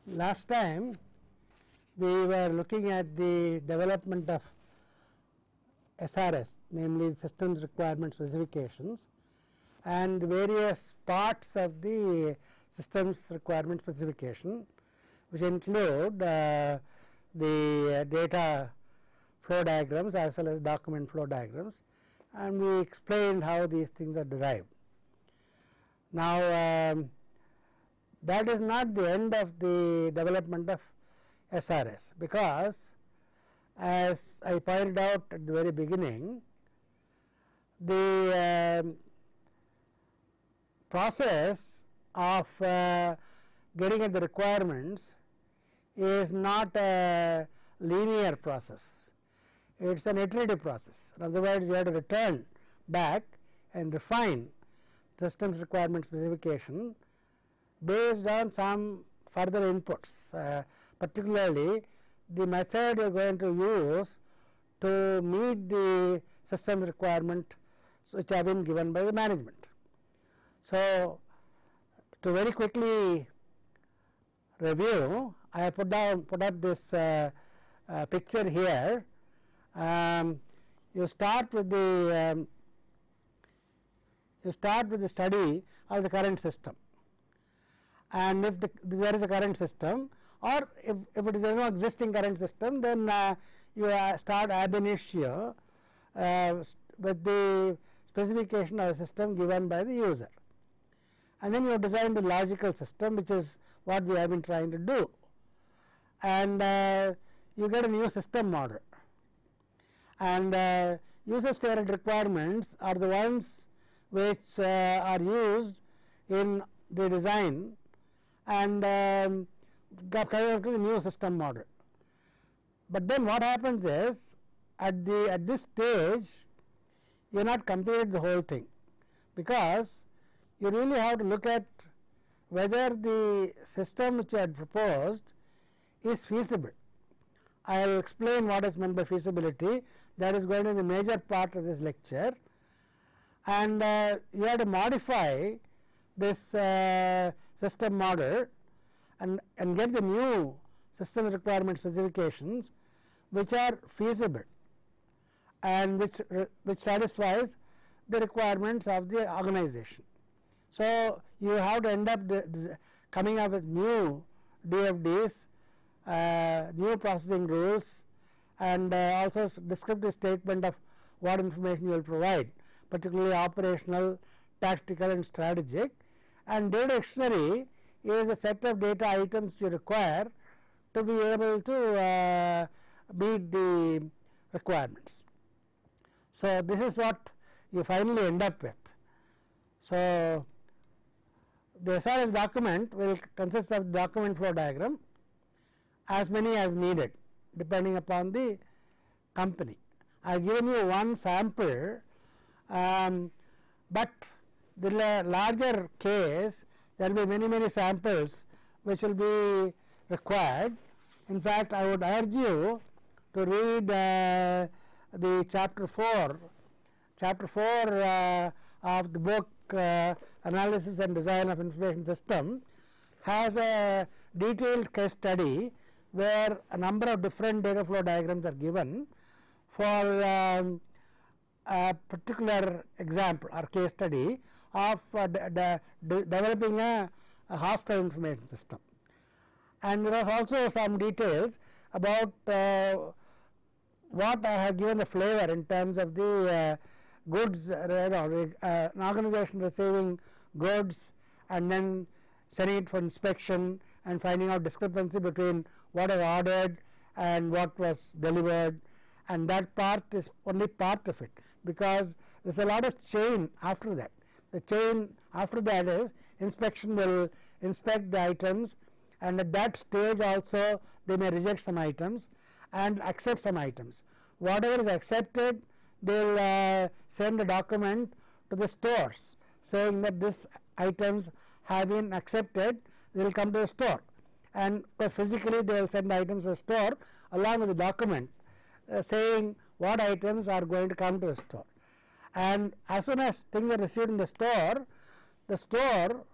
Last time we were looking at the development of SRS, namely systems requirement specifications, and various parts of the systems requirement specification, which include the data flow diagrams as well as document flow diagrams, and we explained how these things are derived. Now, that is not the end of the development of SRS, because as I pointed out at the very beginning, the process of getting at the requirements is not a linear process. It is an iterative process. In other words, you have to return back and refine systems requirement specification based on some further inputs, particularly the method you are going to use to meet the system requirement which have been given by the management. So, to very quickly review, I have put up this picture here. You start with the study of the current system, and if there is a current system, or if it is no existing current system, then you start ab initio with the specification of a system given by the user, and then you design the logical system, which is what we have been trying to do, and you get a new system model. And user stated requirements are the ones which are used in the design and coming up to the new system model. But then what happens is, at this stage you have not completed the whole thing, because you really have to look at whether the system which you had proposed is feasible. I will explain what is meant by feasibility. That is going to be the major part of this lecture, and you have to modify this system model and get the new system requirement specifications which are feasible and which satisfies the requirements of the organization. So, you have to end up coming up with new DFDs, new processing rules, and also descriptive statement of what information you will provide, particularly operational, tactical and strategic. And data dictionary is a set of data items you require to be able to meet the requirements. So, this is what you finally end up with. So, the SRS document will consist of document flow diagram, as many as needed depending upon the company. I have given you one sample, but the larger case there will be many samples which will be required. In fact, I would urge you to read the chapter 4 of the book Analysis and Design of Information System, has a detailed case study where a number of different data flow diagrams are given for a particular example or case study of developing a hostel information system. And there are also some details about what I have given the flavor in terms of the goods, an organization receiving goods and then sending it for inspection and finding out discrepancy between what I ordered and what was delivered, and that part is only part of it, because there is a lot of chain after that. The chain after that is inspection will inspect the items, and at that stage also they may reject some items and accept some items. Whatever is accepted, they will send a document to the stores saying that these items have been accepted. They will come to the store, and because physically they will send items to the store along with the document saying what items are going to come to the store. And as soon as things are received in the store, the store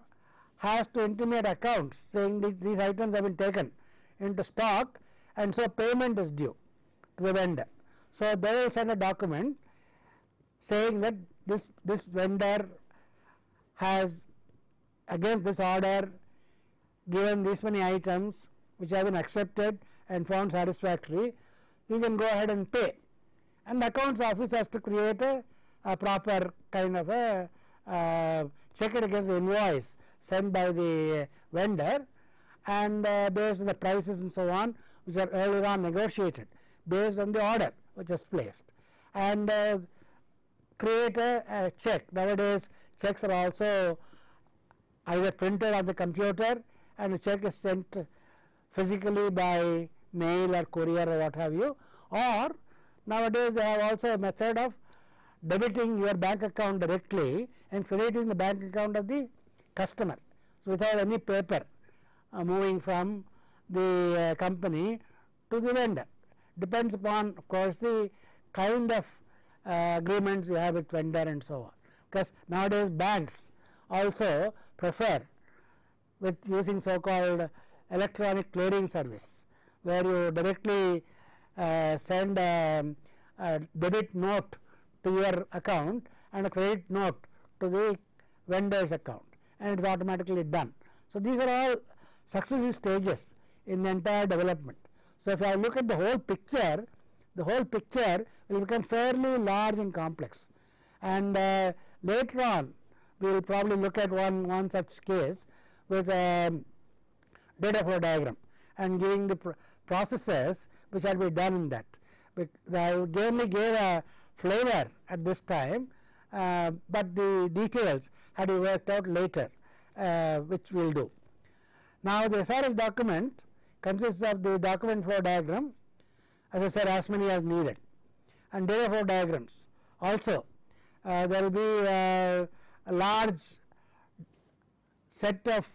has to intimate accounts saying that these items have been taken into stock, and so payment is due to the vendor. So, they will send a document saying that this vendor has against this order given these many items which have been accepted and found satisfactory, you can go ahead and pay, and the accounts office has to create a proper kind of a check it against the invoice sent by the vendor, and based on the prices and so on which are earlier on negotiated based on the order which is placed, and create a check. Nowadays checks are also either printed on the computer and the check is sent physically by mail or courier or what have you, or nowadays they have also a method of debiting your bank account directly and crediting the bank account of the customer. So, without any paper moving from the company to the vendor, depends upon of course the kind of agreements you have with vendor and so on, because nowadays banks also prefer with using so called electronic clearing service, where you directly send a debit note to your account and a credit note to the vendor's account, and it is automatically done. So, these are all successive stages in the entire development. So, if I look at the whole picture will become fairly large and complex, and later on we will probably look at one such case with a data flow diagram and giving the processes which are to be done in that. I only gave a flavor at this time, but the details had to be worked out later, which we will do. Now, the SRS document consists of the document flow diagram, as I said, as many as needed, and data flow diagrams. Also, there will be a large set of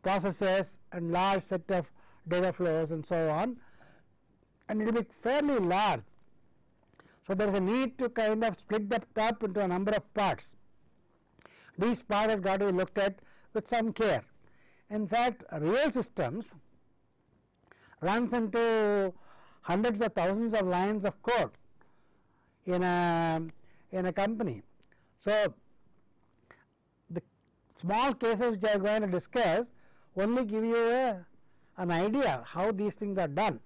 processes and large set of data flows and so on, and it will be fairly large. So, there is a need to kind of split that up into a number of parts. These parts has got to be looked at with some care. In fact, real systems runs into hundreds of thousands of lines of code in a company. So, the small cases which I am going to discuss only give you an idea how these things are done.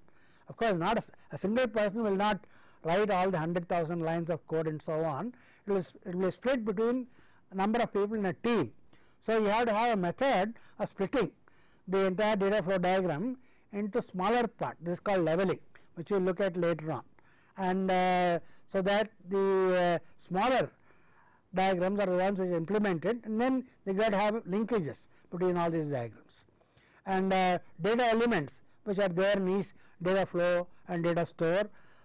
Of course, not a single person will not write all the 100,000 lines of code and so on. It will be split between a number of people in a team. So, you have to have a method of splitting the entire data flow diagram into smaller parts. This is called leveling, which we will look at later on, and so that the smaller diagrams are the ones which are implemented, and then they got to have linkages between all these diagrams, and data elements which are there in each data flow and data store.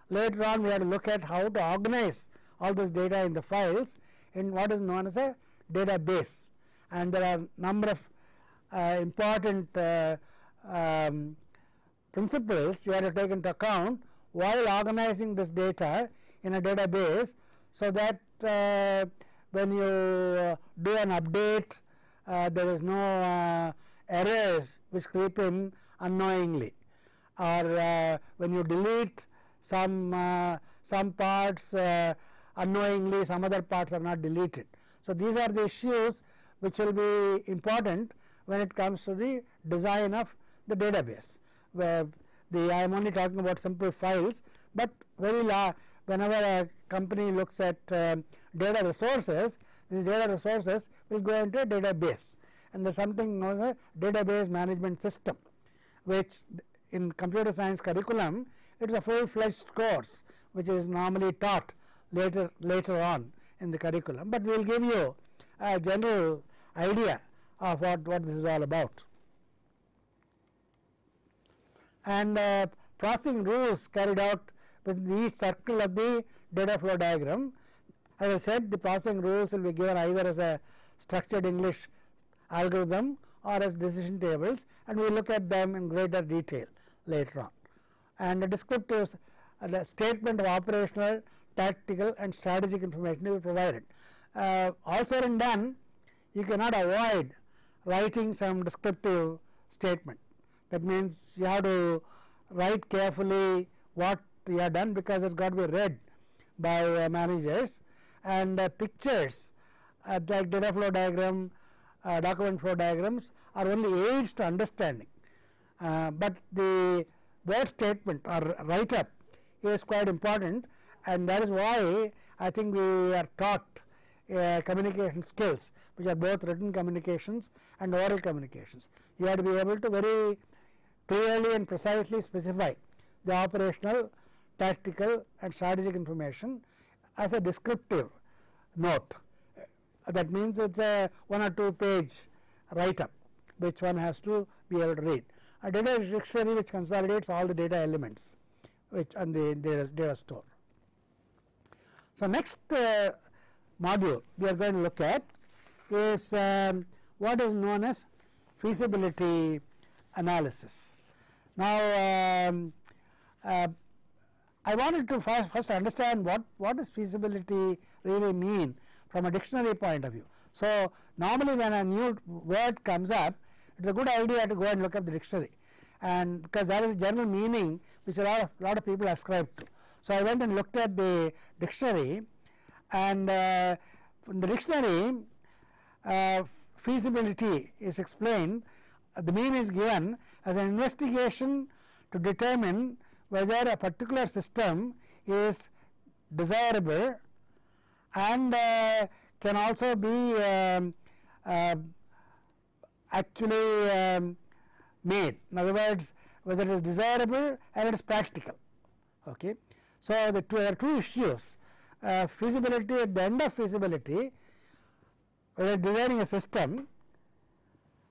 Later on we have to look at how to organize all this data in the files in what is known as a database, and there are number of important principles you have to take into account while organizing this data in a database, so that when you do an update there is no errors which creep in unknowingly, or when you delete some parts unknowingly, some other parts are not deleted. So, these are the issues which will be important when it comes to the design of the database, where I am only talking about simple files, but very large. Whenever a company looks at data resources, these data resources will go into a database, and there is something known as a database management system, which in computer science curriculum it is a full-fledged course which is normally taught later on in the curriculum, but we will give you a general idea of what this is all about. And processing rules carried out with each circle of the data flow diagram. As I said, the processing rules will be given either as a structured English algorithm or as decision tables, and we will look at them in greater detail later on. And the descriptive statement of operational, tactical and strategic information will be provided. All said and done, you cannot avoid writing some descriptive statement. That means you have to write carefully what you have done, because it's got to be read by managers, and pictures like data flow diagram, document flow diagrams are only aids to understanding, but the word statement or write up is quite important, and that is why I think we are taught communication skills, which are both written communications and oral communications. You have to be able to very clearly and precisely specify the operational, tactical and strategic information as a descriptive note. That means it is a 1 or 2 page write up which one has to be able to read. A data dictionary which consolidates all the data elements which on the data store. So, next module we are going to look at is what is known as feasibility analysis. Now, I wanted to first understand what does feasibility really mean from a dictionary point of view. So, normally when a new word comes up, it is a good idea to go and look up the dictionary, and because that is general meaning which a lot of people ascribe to. So, I went and looked at the dictionary, and from the dictionary feasibility is explained. The meaning is given as an investigation to determine whether a particular system is desirable and can also be actually made. In other words, whether it is desirable and it is practical. Okay. So, there are two issues. Feasibility, at the end of feasibility, whether designing a system,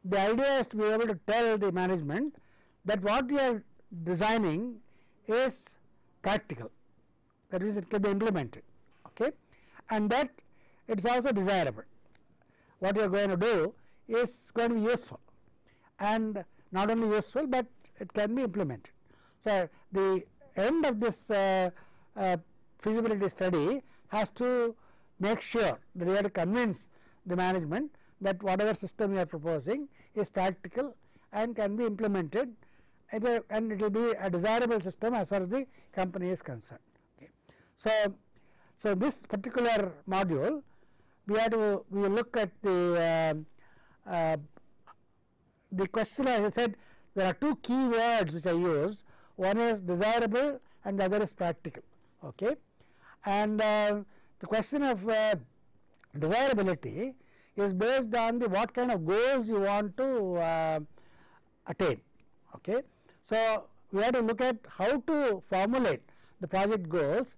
the idea is to be able to tell the management that what you are designing is practical, that is, it can be implemented, okay, and that it is also desirable. What you are going to do is going to be useful, and not only useful, but it can be implemented. So, the end of this feasibility study has to make sure that you have to convince the management that whatever system you are proposing is practical and can be implemented, and it will be a desirable system as far as the company is concerned. Okay. So, this particular module we will look at the question. As I said, there are two key words which I used. One is desirable and the other is practical. Okay. And the question of desirability is based on the what kind of goals you want to attain. Okay. So, we have to look at how to formulate the project goals,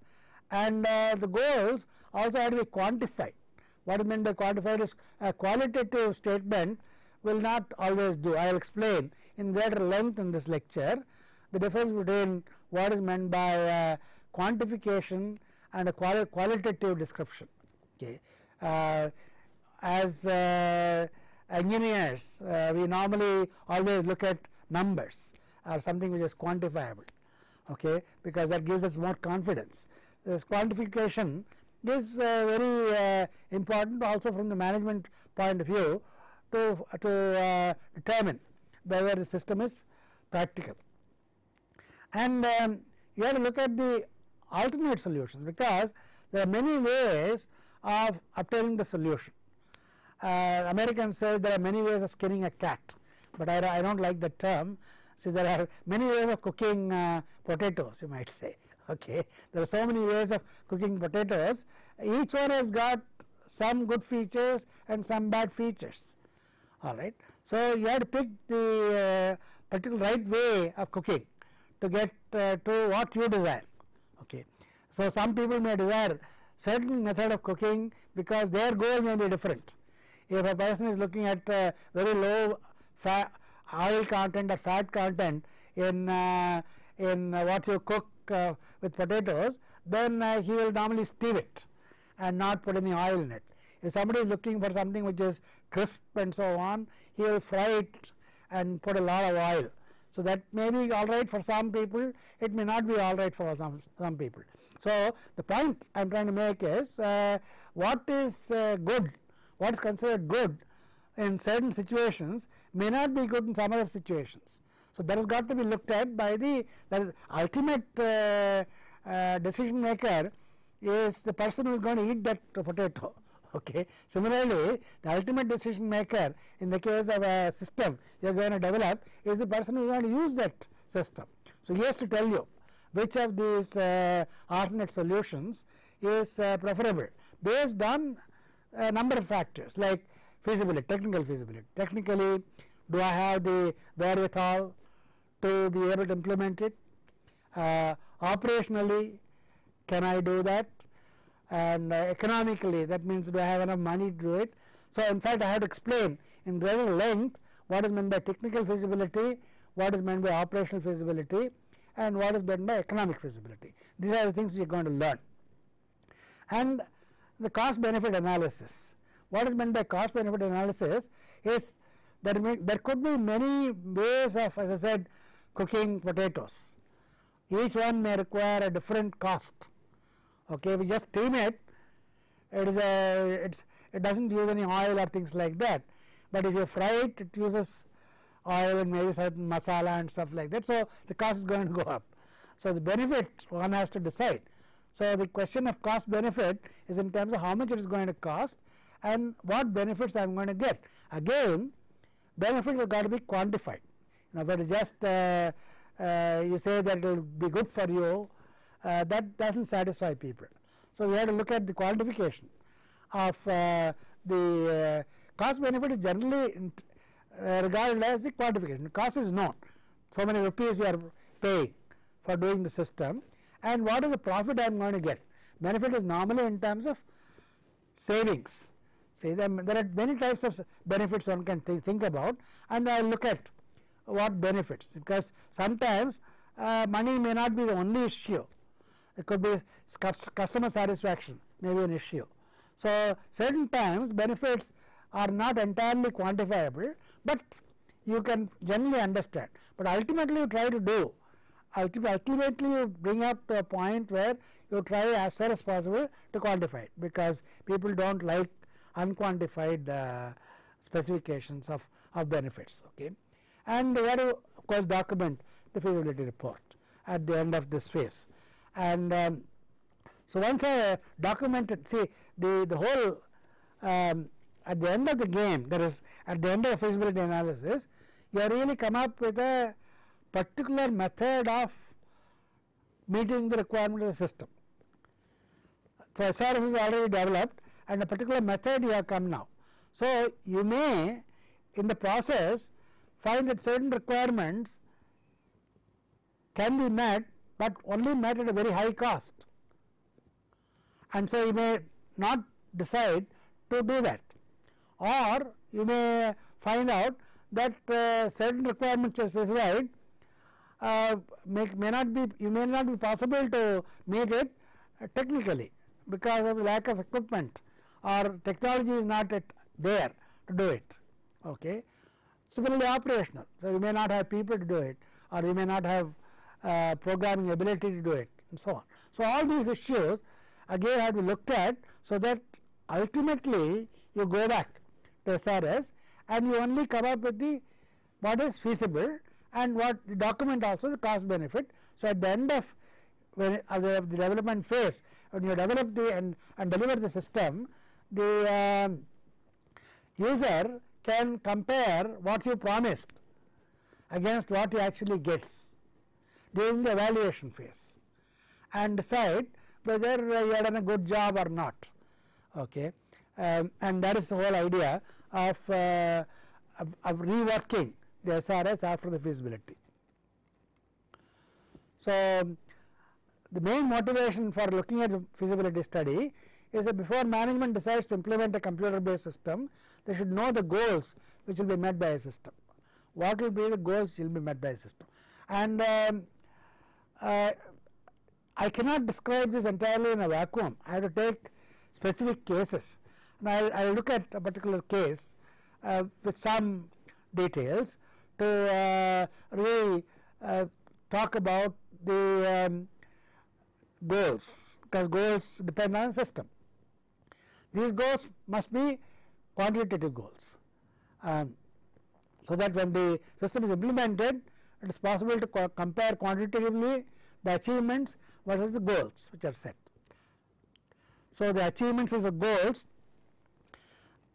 and the goals also have to be quantified. What is meant by quantified is a qualitative statement will not always do. I will explain in greater length in this lecture the difference between what is meant by quantification and a qualitative description. Okay. As engineers, we normally always look at numbers or something which is quantifiable, okay, because that gives us more confidence. This quantification is very important also from the management point of view to determine whether the system is practical. And you have to look at the alternate solutions, because there are many ways of obtaining the solution. Americans say there are many ways of skinning a cat, but I do not like the term. See, there are many ways of cooking potatoes, you might say. Okay. There are so many ways of cooking potatoes. Each one has got some good features and some bad features. All right. So, you have to pick the particular right way of cooking to get to what you desire. Okay. So, some people may desire certain method of cooking because their goal may be different. If a person is looking at very low oil content or fat content in what you cook with potatoes, then he will normally steam it and not put any oil in it. If somebody is looking for something which is crisp and so on, he will fry it and put a lot of oil. So, that may be all right for some people, it may not be all right for some people. So, the point I am trying to make is what is good, what is considered good in certain situations may not be good in some other situations. So, that has got to be looked at by the ultimate decision maker is the person who is going to eat that potato. Okay. Similarly, the ultimate decision maker in the case of a system you are going to develop is the person who is going to use that system. So, he has to tell you which of these alternate solutions is preferable based on a number of factors like feasibility, technical feasibility. Technically, do I have the wherewithal to be able to implement it? Operationally, can I do that? And economically, that means do I have enough money to do it? So, in fact, I have to explain in greater length what is meant by technical feasibility, what is meant by operational feasibility, and what is meant by economic feasibility. These are the things we are going to learn. And the cost benefit analysis. What is meant by cost benefit analysis is there could be many ways of, as I said, cooking potatoes. Each one may require a different cost. Okay, we just steam it. It doesn't use any oil or things like that. But if you fry it, it uses oil and maybe certain masala and stuff like that. So, the cost is going to go up. So, the benefit one has to decide. So, the question of cost benefit is in terms of how much it is going to cost and what benefits I am going to get. Again, benefit has got to be quantified. Now, if it is just you say that it will be good for you, that does not satisfy people. So, we have to look at the quantification of the cost benefit is generally regarded as the quantification. The cost is known, so many rupees you are paying for doing the system, and what is the profit I am going to get. Benefit is normally in terms of savings. See, there are many types of benefits one can think about, and I will look at what benefits, because sometimes money may not be the only issue. It could be customer satisfaction may be an issue. So, certain times benefits are not entirely quantifiable, but you can generally understand. But ultimately you try to do, ultimately you bring up to a point where you try as far as possible to quantify it, because people do not like unquantified specifications of benefits. Okay. And we have to of course document the feasibility report at the end of this phase. And so, once I documented, see the whole at the end of the game, that is at the end of feasibility analysis, you really come up with a particular method of meeting the requirement of the system. So, SRS is already developed and a particular method you have come now. So, you may in the process find that certain requirements can be met, but only met at a very high cost, and so you may not decide to do that, or you may find out that certain requirements are specified may not be possible to meet it technically because of lack of equipment or technology is not there to do it. Okay. Similarly, operational. So, you may not have people to do it, or you may not have programming ability to do it, and so on. So, all these issues again have to be looked at, so that ultimately you go back to SRS and you only come up with the what is feasible and what document also the cost benefit. So, at the end of the development phase, when you develop the and deliver the system, the user can compare what you promised against what he actually gets during the evaluation phase and decide whether you have done a good job or not. Okay. And that is the whole idea of reworking the SRS after the feasibility. So, the main motivation for looking at the feasibility study is that before management decides to implement a computer based system, they should know the goals which will be met by a system. What will be the goals which will be met by a system? And I cannot describe this entirely in a vacuum. I have to take specific cases, and I will look at a particular case with some details to really talk about the goals, because goals depend on the system. These goals must be quantitative goals. so that when the system is implemented, it is possible to compare quantitatively the achievements versus the goals which are set. So, the achievements is the goals,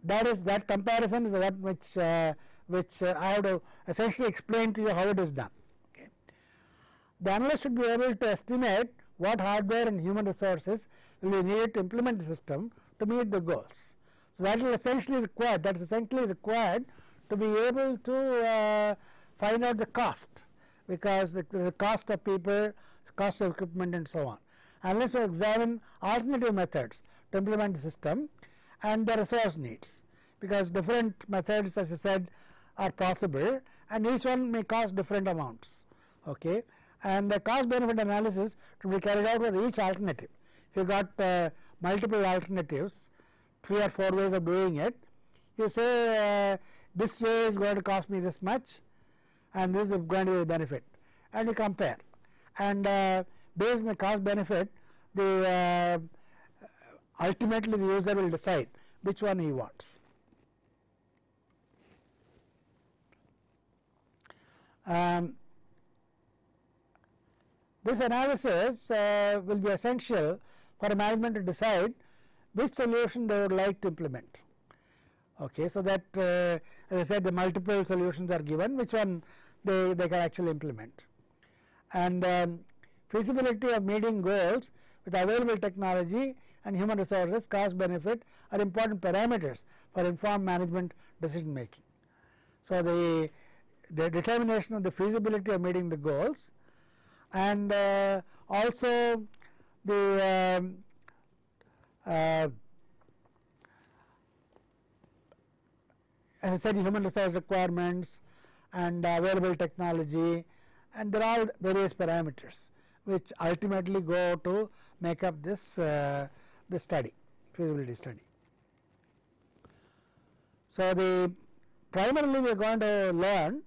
that comparison is what which I have to essentially explain to you how it is done. Okay. The analyst should be able to estimate what hardware and human resources will be needed to implement the system to meet the goals. So, that is essentially required to be able to find out the cost, because the cost of people, cost of equipment and so on. Unless we examine alternative methods to implement the system and the resource needs, because different methods, as I said, are possible and each one may cost different amounts. Okay. And the cost benefit analysis to be carried out for each alternative. If you got multiple alternatives, 3 or 4 ways of doing it, you say this way is going to cost me this much and this is going to be a benefit, and you compare, and based on the cost benefit, the ultimately the user will decide which one he wants. This analysis will be essential for a management to decide which solution they would like to implement. Okay, so that as I said, the multiple solutions are given, which one they can actually implement. And feasibility of meeting goals with available technology and human resources, cost benefit are important parameters for informed management decision making. So, the determination of the feasibility of meeting the goals, and also the as I said, human resource requirements and available technology, and there are various parameters which ultimately go to make up this this study, feasibility study. So, primarily we are going to learn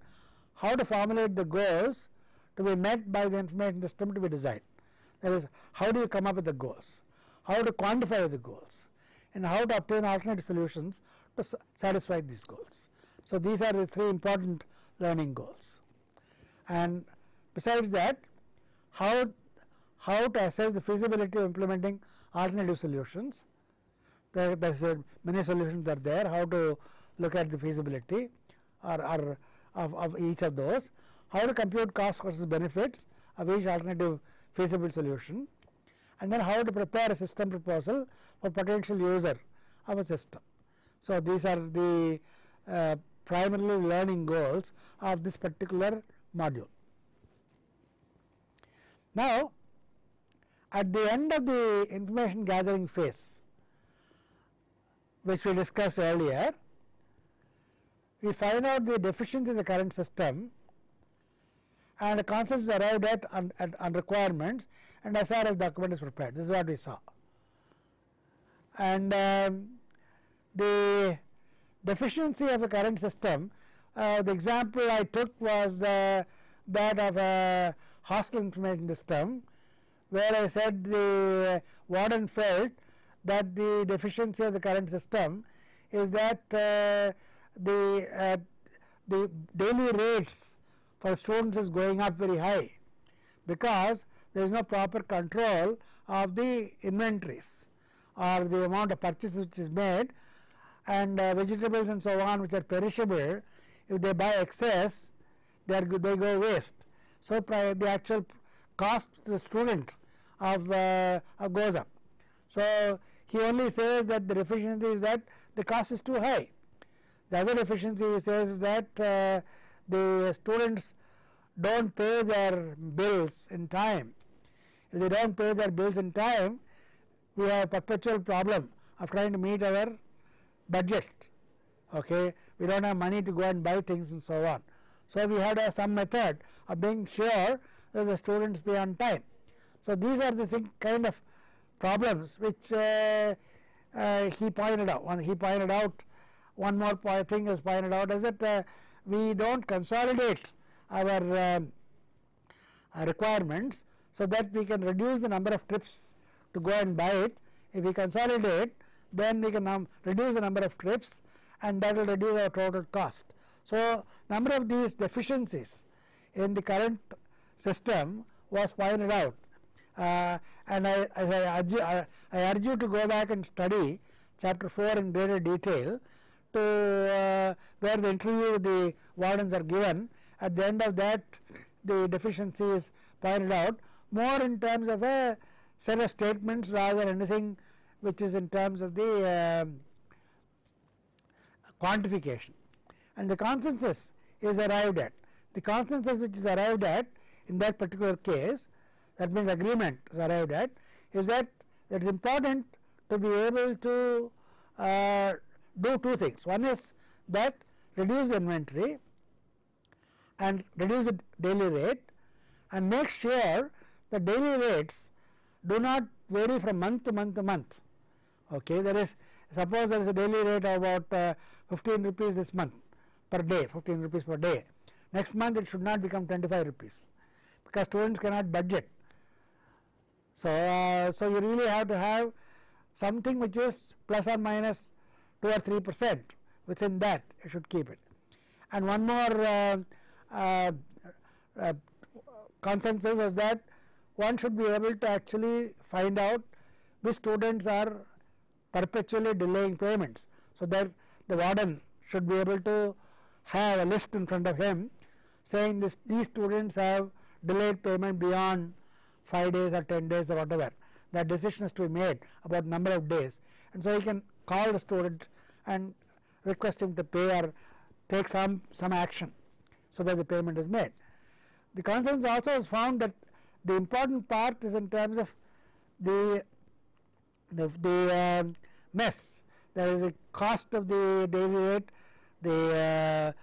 how to formulate the goals to be met by the information system to be designed. That is, how do you come up with the goals, how to quantify the goals, and how to obtain alternative solutions to satisfy these goals. So, these are the 3 important learning goals. And besides that, how to assess the feasibility of implementing alternative solutions. Many solutions are there, how to look at the feasibility or of each of those, how to compute cost versus benefits of each alternative feasible solution, and then how to prepare a system proposal for potential user of a system. So, these are the primarily learning goals of this particular module. Now, at the end of the information gathering phase, which we discussed earlier, we find out the deficiencies in the current system and the concepts arrived at on requirements, and SRS document is prepared. This is what we saw. And the deficiency of the current system, the example I took was that of a hostel information system, where I said the warden felt that the deficiency of the current system is that the daily rates for students is going up very high, because there is no proper control of the inventories or the amount of purchase which is made, and vegetables and so on which are perishable, if they buy excess, they go waste. So, the actual cost to the student goes up. So, he only says that the deficiency is that the cost is too high. The other deficiency he says is that the students don't pay their bills in time. If they don't pay their bills in time, we have a perpetual problem of trying to meet our budget. Okay, we don't have money to go and buy things and so on. So, we have to have some method of being sure that the students pay on time. So, these are the kind of problems which he pointed out. He pointed out one more thing is pointed out is that we don't consolidate our requirements, so that we can reduce the number of trips to go and buy it. If we consolidate, then we can reduce the number of trips and that will reduce our total cost. So, number of these deficiencies in the current system was pointed out, and I urge you to go back and study chapter 4 in greater detail, to where the interview with the wardens are given. At the end of that, the deficiency is pointed out more in terms of a set of statements rather than anything which is in terms of the quantification, and the consensus is arrived at. The consensus which is arrived at in that particular case, that means agreement is arrived at, is that it is important to be able to do two things. One is that reduce the inventory and reduce the daily rate, and make sure the daily rates do not vary from month to month to month. Okay, there is, suppose there is a daily rate of about 15 rupees this month per day, 15 rupees per day. Next month it should not become 25 rupees, because students cannot budget. So, so you really have to have something which is plus or minus 2 or 3%. Within that you should keep it. And one more consensus was that one should be able to actually find out which students are perpetually delaying payments, so that the warden should be able to have a list in front of him saying these students have delayed payment beyond 5 days or 10 days or whatever. That decision is to be made about number of days, and so he can call the student and request him to pay or take some action so that the payment is made. The consensus also has found that the important part is in terms of the mess. There is a cost of the daily rate, the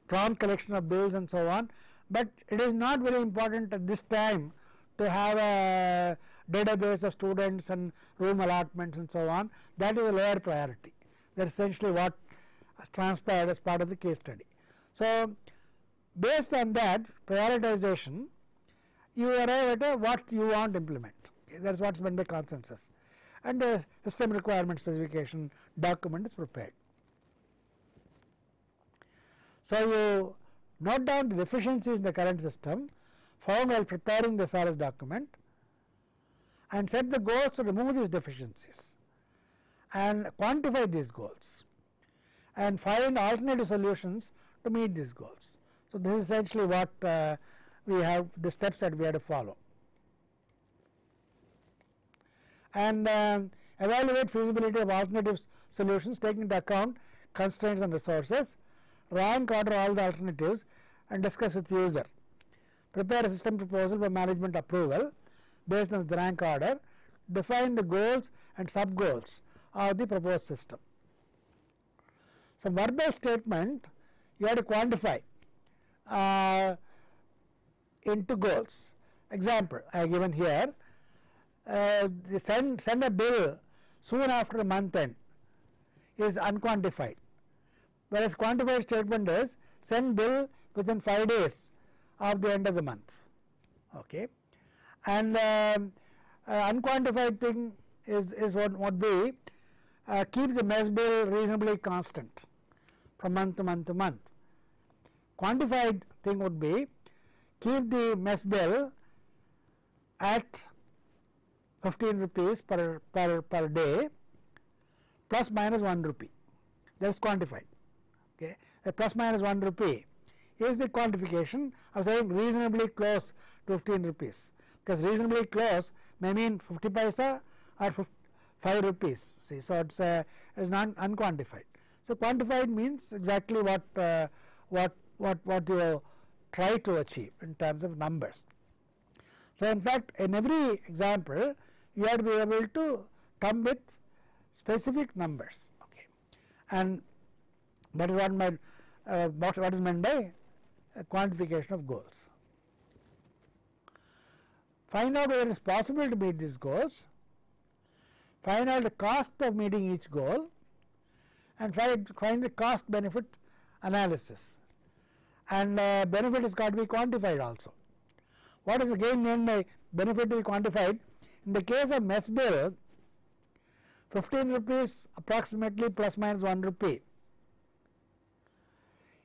prompt collection of bills and so on, but it is not very important at this time to have a database of students and room allotments and so on. That is a lower priority. That is essentially what has transpired as part of the case study. So, based on that prioritization, you arrive at what you want to implement. Okay, that is what is meant by consensus, and the system requirement specification document is prepared. So, you note down the deficiencies in the current system found while preparing the SRS document, and set the goals to remove these deficiencies and quantify these goals, and find alternative solutions to meet these goals. So, this is essentially what we have, the steps that we have to follow, and evaluate feasibility of alternative solutions taking into account constraints and resources, rank order all the alternatives and discuss with user, prepare a system proposal for management approval based on the rank order, define the goals and sub goals of the proposed system. So, verbal statement you have to quantify into goals. Example I have given here, send a bill soon after a month end is unquantified, whereas quantified statement is send bill within 5 days of the end of the month. Okay. And unquantified thing is what would be keep the mess bill reasonably constant from month to month to month. Quantified thing would be keep the mess bill at 15 rupees per day plus minus 1 rupee. That is quantified. Okay. The plus minus 1 rupee is the quantification of saying reasonably close to 15 rupees, because reasonably close may mean 50 paisa or 5 rupees. See, so it is not unquantified. So, quantified means exactly what you try to achieve in terms of numbers. So, in fact, in every example you have to be able to come with specific numbers, okay, and that is what is meant by quantification of goals. Find out whether it is possible to meet these goals, find out the cost of meeting each goal, and find the cost benefit analysis, and benefit has got to be quantified also. What is again meant by benefit to be quantified? In the case of mess bill, 15 rupees approximately plus minus 1 rupee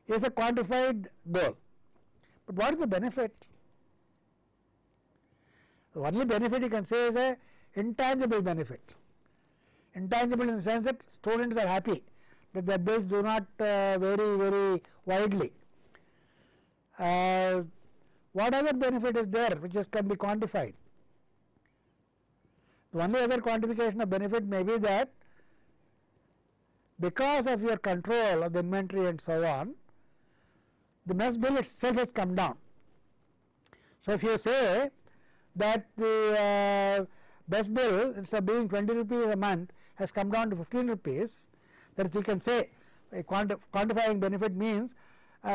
is a quantified goal. But what is the benefit? The only benefit you can say is a intangible benefit. Intangible in the sense that students are happy that their bills do not vary very widely. What other benefit is there which can be quantified? The only other quantification of benefit may be that because of your control of the inventory and so on, the mess bill itself has come down. So, if you say that the mess bill instead of being 20 rupees a month has come down to 15 rupees, that is, we can say a quantifying benefit means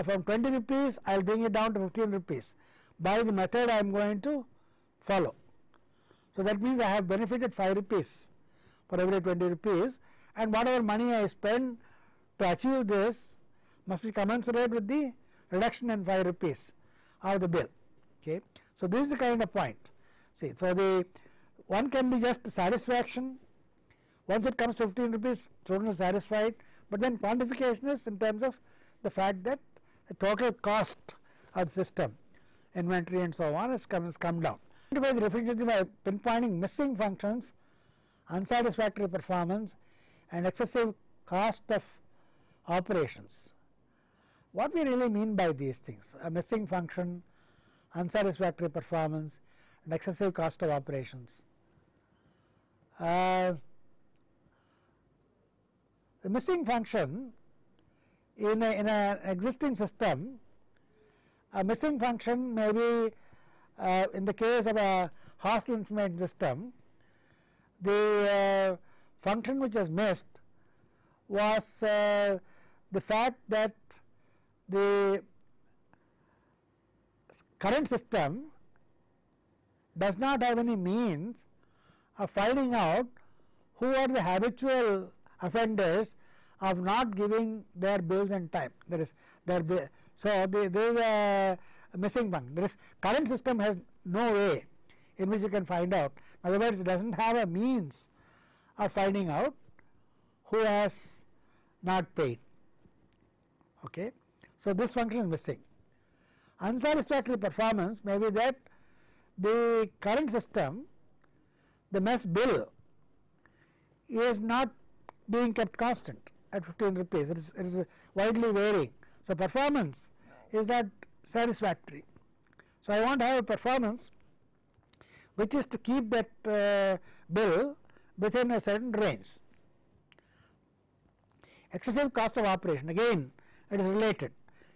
from 20 rupees I will bring it down to 15 rupees by the method I am going to follow. So, that means I have benefited 5 rupees for every 20 rupees, and whatever money I spend to achieve this must be commensurate with the reduction in 5 rupees of the bill. Okay. So, this is the kind of point. See, so the one can be just satisfaction. Once it comes to 15 rupees, students are satisfied, but then quantification is in terms of the fact that the total cost of the system, inventory and so on has come down. Quantify the deficiency by pinpointing missing functions, unsatisfactory performance and excessive cost of operations. What we really mean by these things? A missing function, unsatisfactory performance and excessive cost of operations. The missing function in an existing system, a missing function may be in the case of a Hostel information system, the function which was missed was the fact that the current system does not have any means of finding out who are the habitual offenders of not giving their bills in time. There is so there is a missing function. There is current system has no way in which you can find out. In other words, it does not have a means of finding out who has not paid. Okay. So, this function is missing. Unsatisfactory performance may be that the current system, the mess bill is not being kept constant at 15 rupees, it is widely varying. So, performance is not satisfactory. So, I want to have a performance which is to keep that bill within a certain range. Excessive cost of operation, again it is related.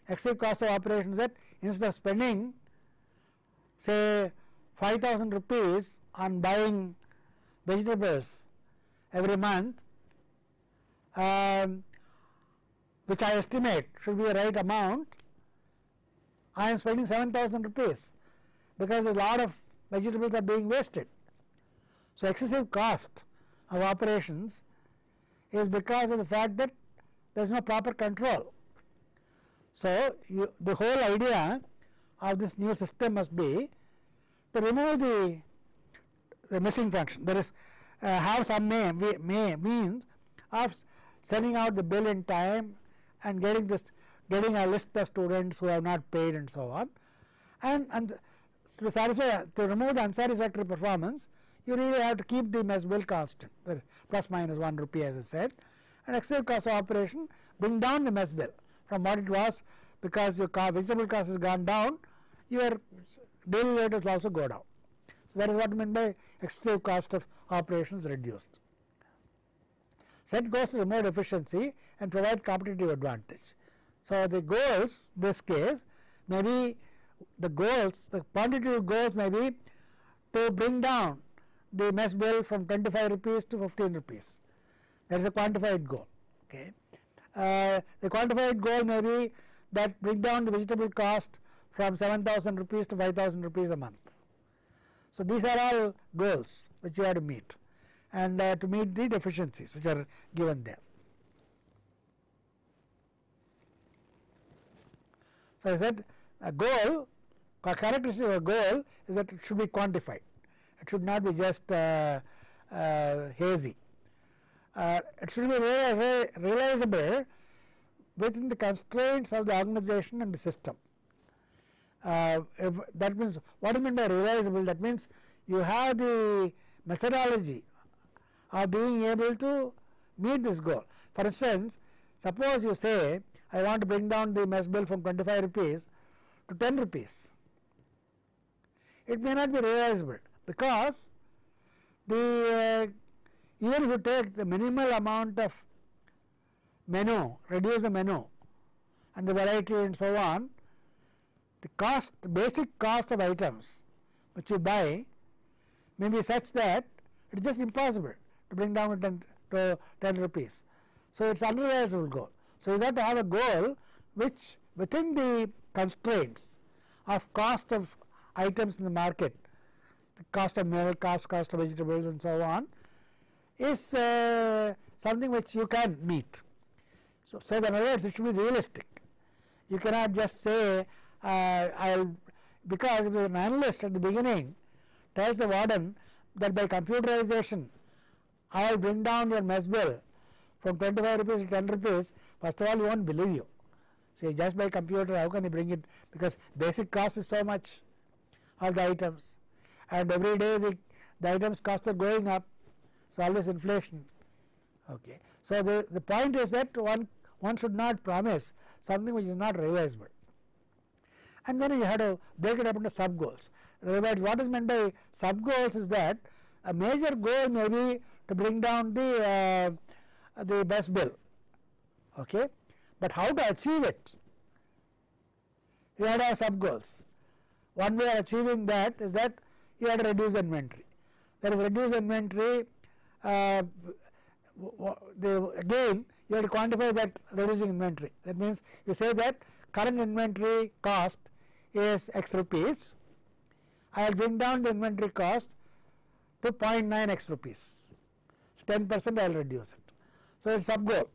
Excessive cost of operation is that instead of spending say 5,000 rupees on buying vegetables every month, which I estimate should be the right amount, I am spending 7,000 rupees because a lot of vegetables are being wasted. So, excessive cost of operations is because of the fact that there is no proper control. So, the whole idea of this new system must be to remove the missing function. There is have some means of sending out the bill in time and getting a list of students who have not paid and so on, and to remove the unsatisfactory performance, you really have to keep the mess bill constant, plus minus 1 rupee as I said, and excessive cost of operation bring down the mess bill from what it was, because your vegetable cost has gone down, your daily rate will also go down. So, that is what I mean by excessive cost of operations reduced. Set goals to remove efficiency and provide competitive advantage. So, the goals this case may be the quantitative goals may be to bring down the mess bill from 25 rupees to 15 rupees. That is a quantified goal. Okay. The quantified goal may be that bring down the vegetable cost from 7,000 rupees to 5,000 rupees a month. So, these are all goals which you have to meet, and to meet the deficiencies which are given there. So, I said a goal, a characteristic of a goal is that it should be quantified, it should not be just hazy. it should be realizable within the constraints of the organization and the system. That means, what do you mean by realizable? That means you have the methodology of being able to meet this goal. For instance, suppose you say, I want to bring down the mess bill from 25 rupees to 10 rupees. It may not be realizable, because the even if you take the minimal amount of menu, reduce the menu and the variety and so on, the cost, the basic cost of items which you buy may be such that it is just impossible to bring down to 10 rupees. So, it is unrealizable goal. So, you got to have a goal which within the constraints of cost of items in the market, the cost of milk, cost of vegetables and so on, is something which you can meet. So, in other words, it should be realistic. You cannot just say because if an analyst at the beginning tells the warden that by computerization I will bring down your mess bill from 25 rupees to 10 rupees, first of all, he won't believe you. Say, just by computer, how can you bring it? Because basic cost is so much of the items, and every day the items costs are going up, so always inflation. Okay. So, the point is that one should not promise something which is not realizable. And then you have to break it up into sub goals. In other words, what is meant by sub goals is that a major goal may be to bring down the best bill, okay, but how to achieve it? You have to have sub goals. One way of achieving that is that you have to reduce inventory. There is reduced inventory. Again, you have to quantify that reducing inventory. That means you say that current inventory cost is X rupees. I will bring down the inventory cost to 0.9 X rupees. So 10% I will reduce it. So, it is sub goal,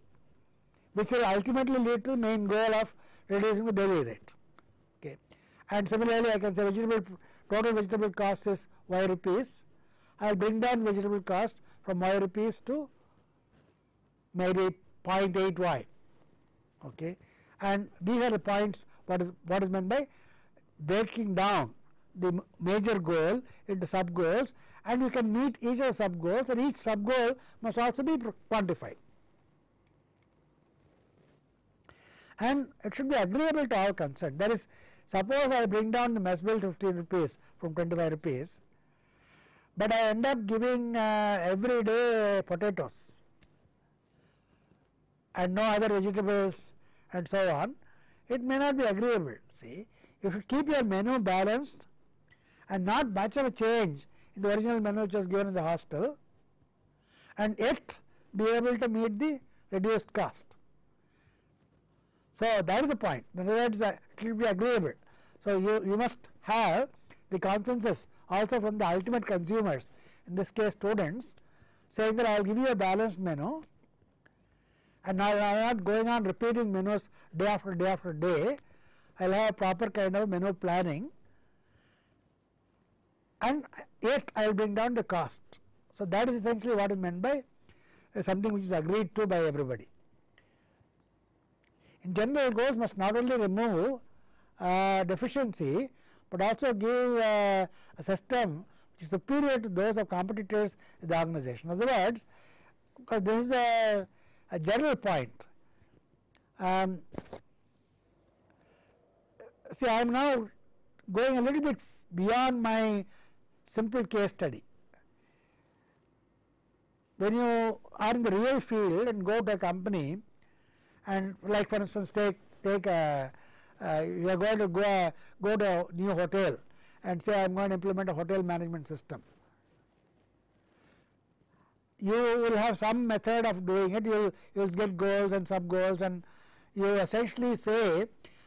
which will ultimately lead to the main goal of reducing the daily rate. Okay. And similarly, I can say total vegetable cost is Y rupees. I will bring down vegetable cost from Y rupees to maybe 0.8 Y. Okay. And these are the points what is meant by breaking down the major goal into sub goals, and we can meet each of the sub goals, and each sub goal must also be quantified. And it should be agreeable to all concerned. That is, suppose I bring down the mess bill to 15 rupees from 25 rupees, but I end up giving every day potatoes and no other vegetables and so on, it may not be agreeable. See, you should keep your menu balanced and not much of a change in the original menu which was given in the hostel, and yet be able to meet the reduced cost. So, that is the point. In other words, it will be agreeable. So, you must have the consensus also from the ultimate consumers, in this case students, saying that I will give you a balanced menu, and now I am not going on repeating menus day after day after day. I will have a proper kind of menu planning, and yet I will bring down the cost. So, that is essentially what is meant by something which is agreed to by everybody. In general, goals must not only remove deficiency, but also give a system which is superior to those of competitors in the organization. In other words, because this is a general point. See, I am now going a little bit beyond my simple case study. When you are in the real field and go to a company, and like for instance take you are going to go to a new hotel and say I am going to implement a hotel management system. You will have some method of doing it. You will get goals and sub goals, and you essentially say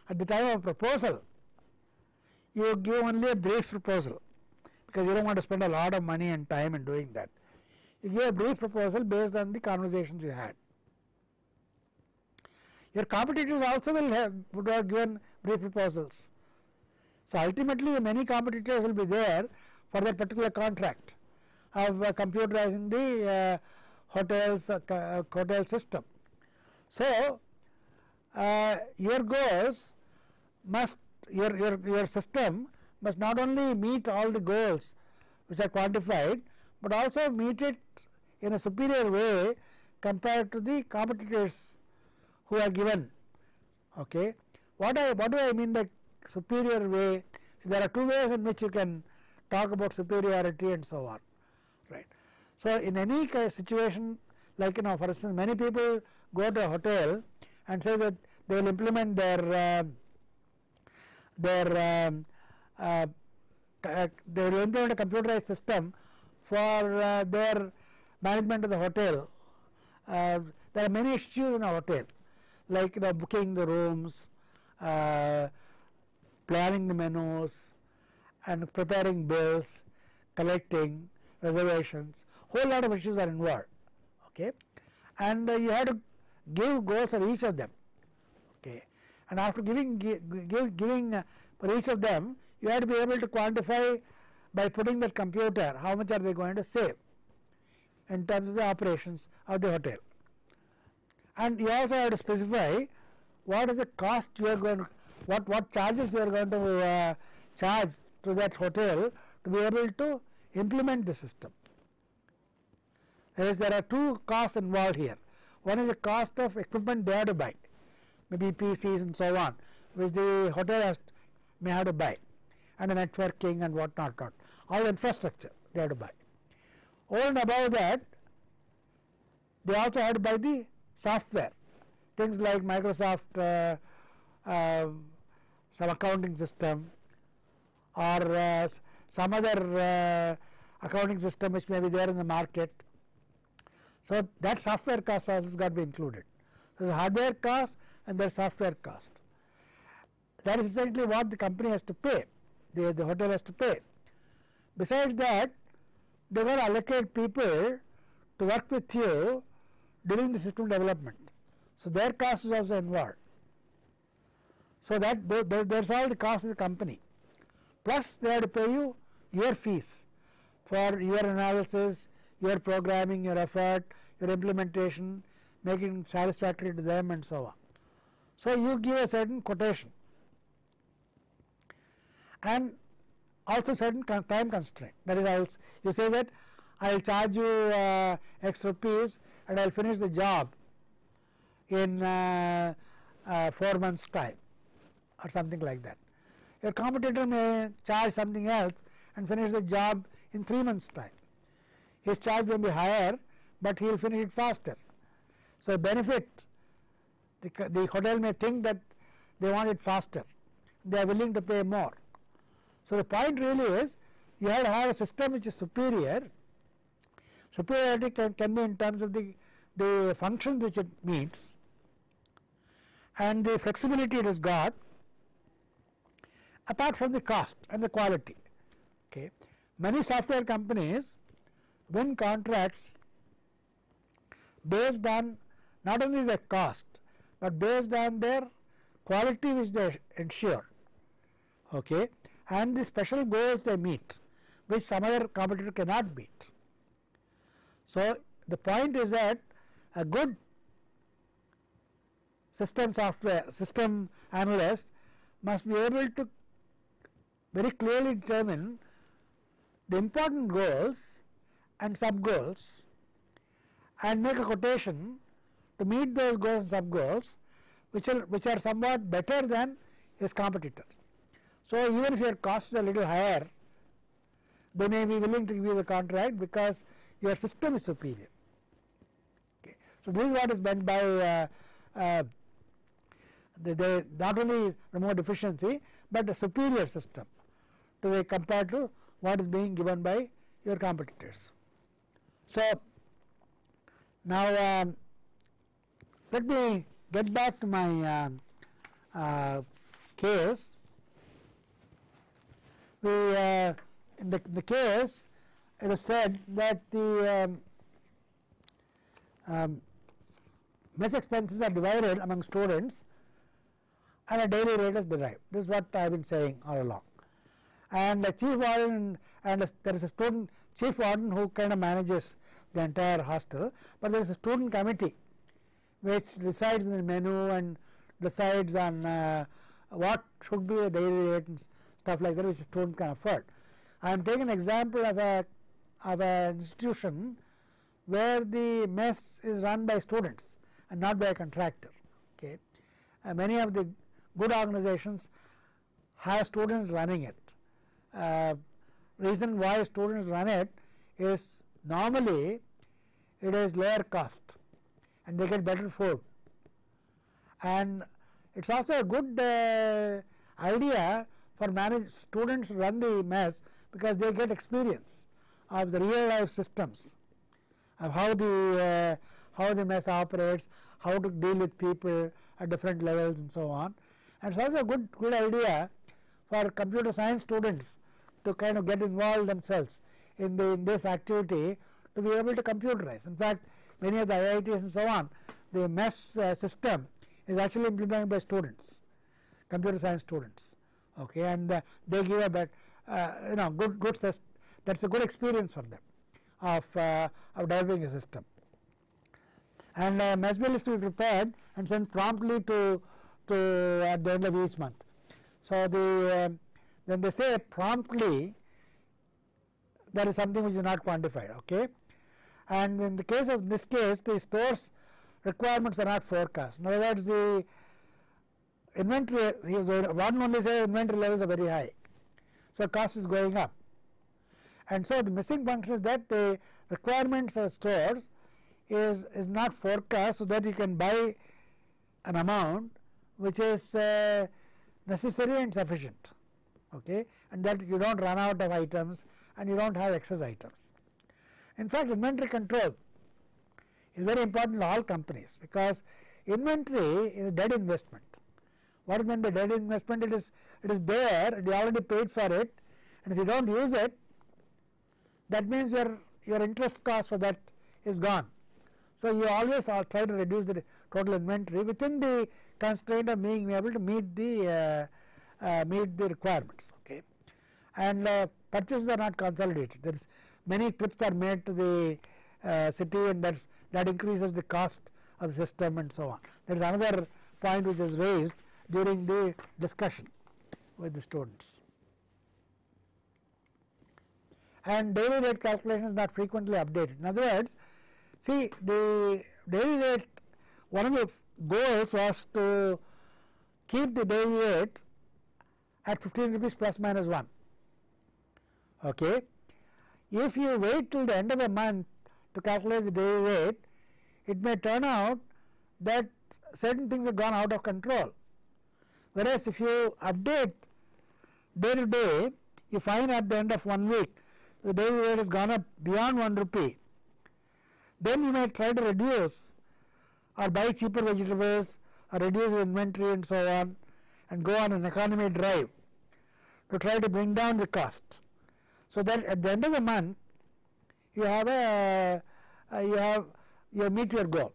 at the time of proposal you give only a brief proposal, because you don't want to spend a lot of money and time in doing that. You give a brief proposal based on the conversations you had. Your competitors also would have given brief proposals. So, ultimately many competitors will be there for that particular contract of computerizing the hotel system. So, your goals must your system must not only meet all the goals which are quantified, but also meet it in a superior way compared to the competitors who are given. Okay. What do I mean by superior way? So, there are two ways in which you can talk about superiority and so on, right. So, in any situation, like for instance, many people go to a hotel and say that they will implement they will implement a computerized system for their management of the hotel. There are many issues in a hotel, like booking the rooms, planning the menus, and preparing bills, collecting reservations. Whole lot of issues are involved. Okay, and you have to give goals for each of them. Okay, and after giving for each of them, you have to be able to quantify by putting that computer how much are they going to save in terms of the operations of the hotel. And you also have to specify what is the cost you are going to, what charges you are going to charge to that hotel to be able to implement the system. That is, there are two costs involved here. One is the cost of equipment they have to buy, maybe PCs and so on, which the hotel may have to buy, and the networking and what not, all the infrastructure they have to buy. Over and above that, they also have to buy the software, things like Microsoft, some accounting system, or some other accounting system which may be there in the market. So, that software cost also has got to be included. There is a hardware cost and there is software cost. That is essentially what the company has to pay, the hotel has to pay. Besides that, they are going to allocate people to work with you during the system development. So, their cost is also involved. So, that there is all the cost of the company, plus they have to pay you your fees for your analysis, your programming, your effort, your implementation, making it satisfactory to them and so on. So, you give a certain quotation and also certain time constraint, that is, you say that I will charge you X rupees and I will finish the job in 4 months time or something like that. Your competitor may charge something else and finish the job in 3 months time. His charge may be higher, but he will finish it faster. So, benefit, the hotel may think that they want it faster, they are willing to pay more. So, the point really is you have to have a system which is superior. Superiority can be in terms of the functions which it meets and the flexibility it has got, apart from the cost and the quality. Okay. Many software companies win contracts based on not only their cost, but based on their quality which they ensure, okay, and the special goals they meet, which some other competitor cannot meet. So, the point is that a good system analyst must be able to very clearly determine the important goals and sub goals and make a quotation to meet those goals and sub goals which are somewhat better than his competitor. So, even if your cost is a little higher, they may be willing to give you the contract because your system is superior. Okay. So, this is what is meant by not only remote efficiency, but a superior system compared to what is being given by your competitors. So, now let me get back to my case. In the case, it was said that the mess expenses are divided among students and a daily rate is derived. This is what I have been saying all along. And the chief warden, and there is a student chief warden who kind of manages the entire hostel, but there is a student committee which decides in the menu and decides on what should be the daily rate and stuff like that, which a student can afford. I am taking an example of an institution where the mess is run by students and not by a contractor. Okay. Many of the good organizations have students running it. Reason why students run it is normally it is lower cost and they get better food, and it is also a good idea for students to run the mess because they get experience of the real life systems of how the mess operates, how to deal with people at different levels and so on. And it is also a good idea for computer science students to kind of get involved themselves in this activity to be able to computerize. In fact, many of the IITs and so on, the mess system is actually implemented by students, computer science students. Okay, and they give a good that's a good experience for them of developing a system. And mess bill is to be prepared and sent promptly to at the end of each month. So when they say promptly, that is something which is not quantified. Okay, and in the case of this case, the store's requirements are not forecast. In other words, the inventory, one only says inventory levels are very high, so cost is going up. And so the missing function is that the requirements of stores is not forecast, so that you can buy an amount which is necessary and sufficient. Okay, and that you don't run out of items and you don't have excess items. In fact, inventory control is very important in all companies, because inventory is a dead investment. What is meant by dead investment? It is there and you already paid for it, and if you don't use it, that means your interest cost for that is gone. So you always try to reduce the total inventory within the constraint of being able to meet the requirements. Okay, and purchases are not consolidated. There is many trips are made to the city, and that increases the cost of the system and so on. There is another point which is raised during the discussion with the students. And daily rate calculation is not frequently updated. In other words, see, the daily rate, one of the goals was to keep the daily rate at 15 rupees plus minus 1. Okay. If you wait till the end of the month to calculate the daily rate, it may turn out that certain things have gone out of control. Whereas if you update day to day, you find at the end of 1 week the daily rate has gone up beyond 1 rupee. Then you may try to reduce or buy cheaper vegetables or reduce your inventory and so on, and go on an economy drive to try to bring down the cost, so that at the end of the month you have you meet your goal.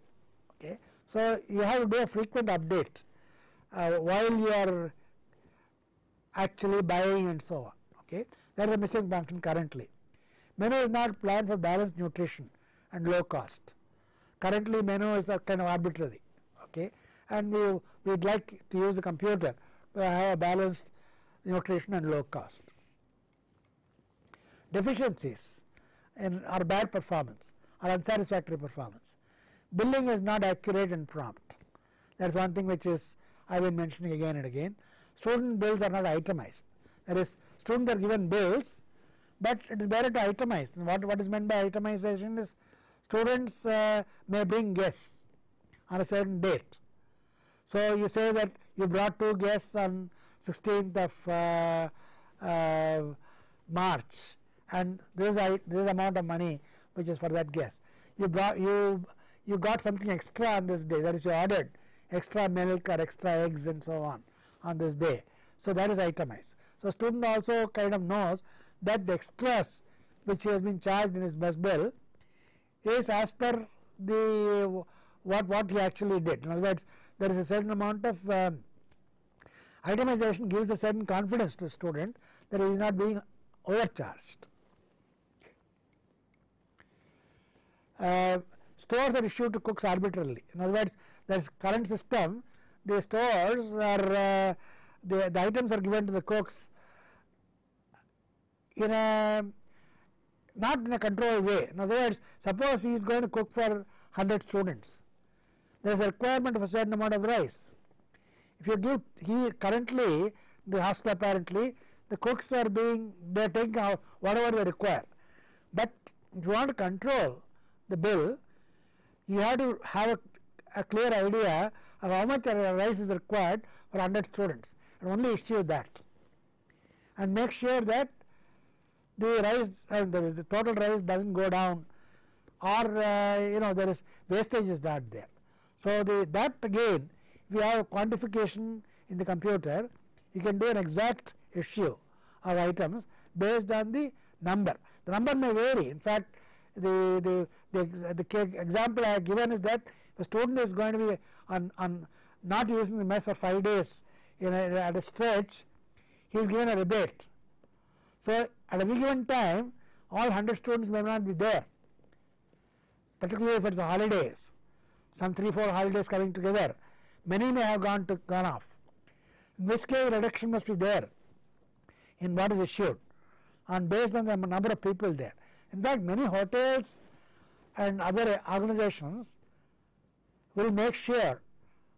Okay. So you have to do a frequent update while you are actually buying and so on. Okay. That is a missing function currently. Menu is not planned for balanced nutrition and low cost. Currently menu is a kind of arbitrary. Okay. And we would like to use a computer to have a balanced nutrition and low cost. Deficiencies are bad performance or unsatisfactory performance. Billing is not accurate and prompt. That is one thing which is I have been mentioning again and again. Student bills are not itemized. That is, students are given bills, but it is better to itemize. And what is meant by itemization is students may bring guests on a certain date. So you say that you brought 2 guests on 16th of March, and this amount of money which is for that guest. You got something extra on this day, that is, you ordered extra milk or extra eggs and so on this day. So that is itemized. So student also kind of knows that the extras which he has been charged in his bus bill is as per the what he actually did. In other words, there is a certain amount of itemization gives a certain confidence to the student that he is not being overcharged. stores are issued to cooks arbitrarily. In other words, this current system, the stores are the items are given to the cooks in a not in a controlled way. In other words, suppose he is going to cook for 100 students, there is a requirement of a certain amount of rice. If you give currently the hostel, apparently the cooks are they are taking out whatever they require, but if you want to control the bill, you have to have a clear idea of how much rice is required for 100 students and only issue that, and make sure that the rice the total rice does not go down, or there is wastage is not there. So that again, if you have a quantification in the computer, you can do an exact issue of items based on the number. The number may vary. In fact, the example I have given is that if a student is going to be on not using the mess for 5 days at a stretch, he is given a rebate. So at any given time, all 100 students may not be there, particularly if it is holidays, some 3-4 holidays coming together, many may have gone off, in which case reduction must be there in what is issued and based on the number of people there. In fact, many hotels and other organizations will make sure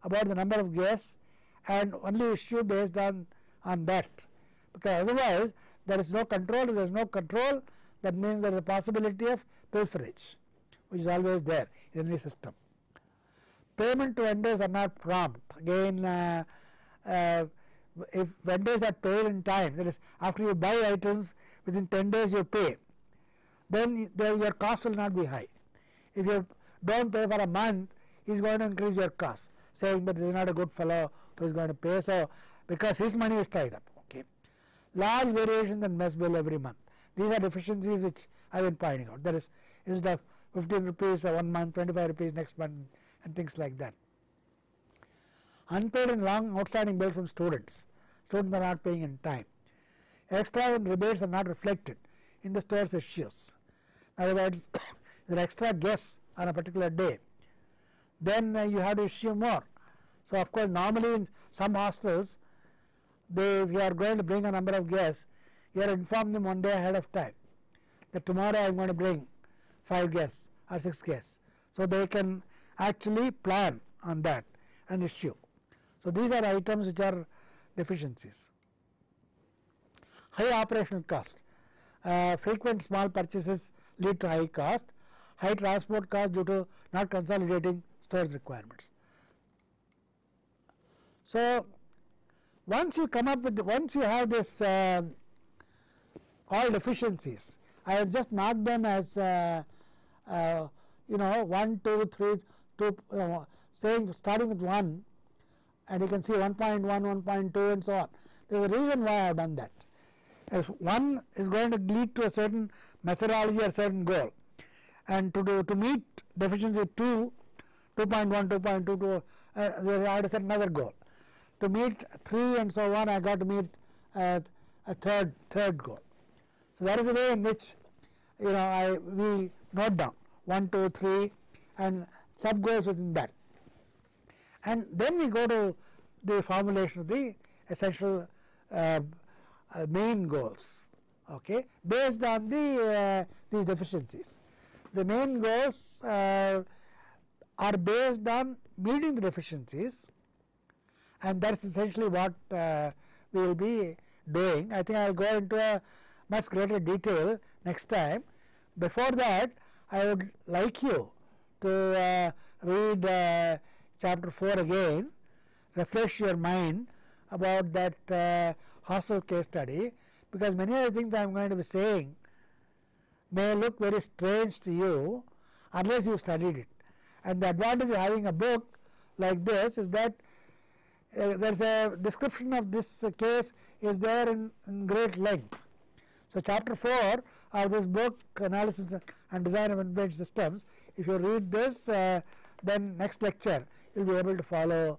about the number of guests and only issue based on that, because otherwise there is no control. If there is no control, that means there is a possibility of pilferage, which is always there in any system. Payment to vendors are not prompt. Again, if vendors are paid in time, that is, after you buy items within 10 days you pay, then your cost will not be high. If you don't pay for a month, he is going to increase your cost, saying that this is not a good fellow who is going to pay, so because his money is tied up. Okay. Large variations in mess bill every month. These are deficiencies which I have been pointing out. That is, instead of 15 rupees 1 month, 25 rupees next month, and things like that. Unpaid and long outstanding bills from students. Students are not paying in time. Extra and rebates are not reflected in the store's issues. In other words, there are extra guests on a particular day, then you have to issue more. So of course, normally in some hostels, if you are going to bring a number of guests, you are informed them 1 day ahead of time that tomorrow I am going to bring 5 guests or 6 guests. So they can actually plan on that and issue. So these are items which are deficiencies. High operational cost. Frequent small purchases lead to high cost. High transport cost due to not consolidating stores requirements. So once you come up with once you have this all deficiencies, I have just marked them as 1, 2, 3, 2, saying starting with 1, and you can see 1.1, 1.2 and so on. There is a reason why I have done that. If 1 is going to lead to a certain methodology or certain goal, and to meet deficiency 2, 2.1, 2.2, I had to set another goal. To meet 3 and so on, I got to meet a third goal. So that is the way in which we note down 1, 2, 3 and sub goals within that, and then we go to the formulation of the essential main goals, okay, based on these deficiencies. The main goals are based on meeting the deficiencies, and that is essentially what we will be doing. I think I will go into a much greater detail next time. Before that, I would like you to read chapter 4 again, refresh your mind about that Hostel case study, because many of the things I am going to be saying may look very strange to you unless you studied it. And the advantage of having a book like this is that there is a description of this case is there in great length. So chapter 4 of this book, Analysis and Design of Information Systems, if you read this, then next lecture you will be able to follow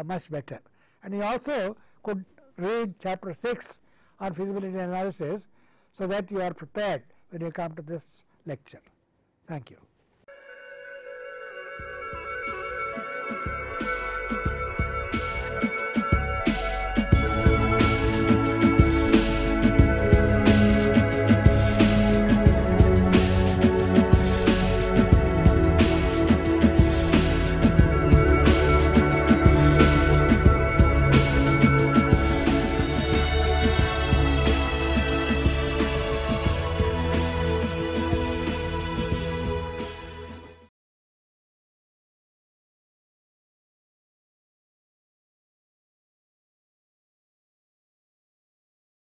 much better. And you also could read chapter 6 on feasibility analysis, so that you are prepared when you come to this lecture. Thank you.